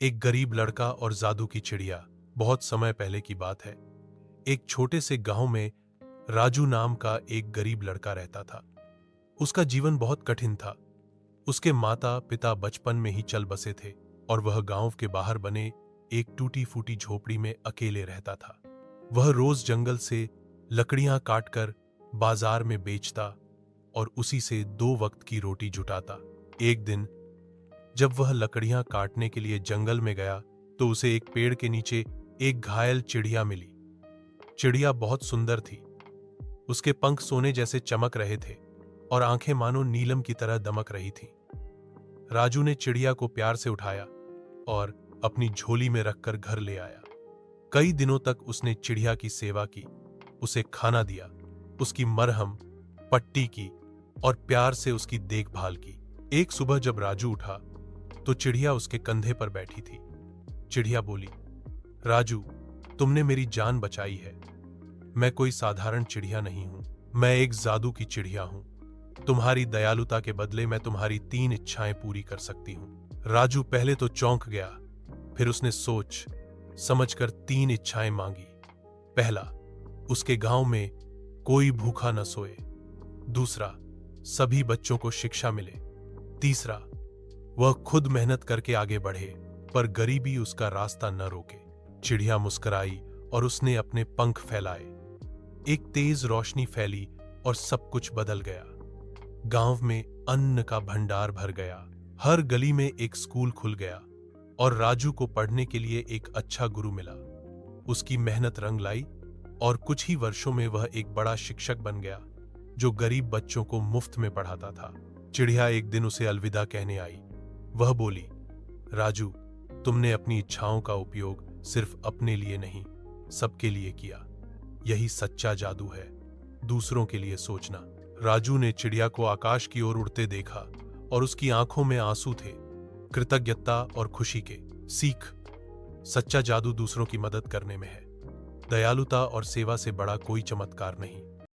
एक गरीब लड़का और जादू की चिड़िया। बहुत समय पहले की बात है। एक छोटे से गांव में राजू नाम का एक गरीब लड़का रहता था। उसका जीवन बहुत कठिन था। उसके माता पिता बचपन में ही चल बसे थे और वह गांव के बाहर बने एक टूटी फूटी झोपड़ी में अकेले रहता था। वह रोज जंगल से लकड़ियां काटकर बाजार में बेचता और उसी से 2 वक्त की रोटी जुटाता। एक दिन जब वह लकड़ियां काटने के लिए जंगल में गया तो उसे एक पेड़ के नीचे एक घायल चिड़िया मिली। चिड़िया बहुत सुंदर थी। उसके पंख सोने जैसे चमक रहे थे और आंखें मानो नीलम की तरह दमक रही थीं। राजू ने चिड़िया को प्यार से उठाया और अपनी झोली में रखकर घर ले आया। कई दिनों तक उसने चिड़िया की सेवा की, उसे खाना दिया, उसकी मरहम पट्टी की और प्यार से उसकी देखभाल की। एक सुबह जब राजू उठा तो चिड़िया उसके कंधे पर बैठी थी। चिड़िया बोली, राजू, तुमने मेरी जान बचाई है। मैं कोई साधारण चिड़िया नहीं हूं, मैं एक जादू की चिड़िया हूं। तुम्हारी दयालुता के बदले मैं तुम्हारी 3 इच्छाएं पूरी कर सकती हूं। राजू पहले तो चौंक गया, फिर उसने सोच समझकर 3 इच्छाएं मांगी। पहला, उसके गांव में कोई भूखा न सोए। दूसरा, सभी बच्चों को शिक्षा मिले। तीसरा, वह खुद मेहनत करके आगे बढ़े पर गरीबी उसका रास्ता न रोके। चिड़िया मुस्कुराई और उसने अपने पंख फैलाए। एक तेज रोशनी फैली और सब कुछ बदल गया। गांव में अन्न का भंडार भर गया, हर गली में एक स्कूल खुल गया और राजू को पढ़ने के लिए एक अच्छा गुरु मिला। उसकी मेहनत रंग लाई और कुछ ही वर्षों में वह एक बड़ा शिक्षक बन गया जो गरीब बच्चों को मुफ्त में पढ़ाता था। चिड़िया एक दिन उसे अलविदा कहने आई। वह बोली, राजू, तुमने अपनी इच्छाओं का उपयोग सिर्फ अपने लिए नहीं, सबके लिए किया। यही सच्चा जादू है, दूसरों के लिए सोचना। राजू ने चिड़िया को आकाश की ओर उड़ते देखा और उसकी आंखों में आंसू थे, कृतज्ञता और खुशी के। सीख, सच्चा जादू दूसरों की मदद करने में है। दयालुता और सेवा से बड़ा कोई चमत्कार नहीं।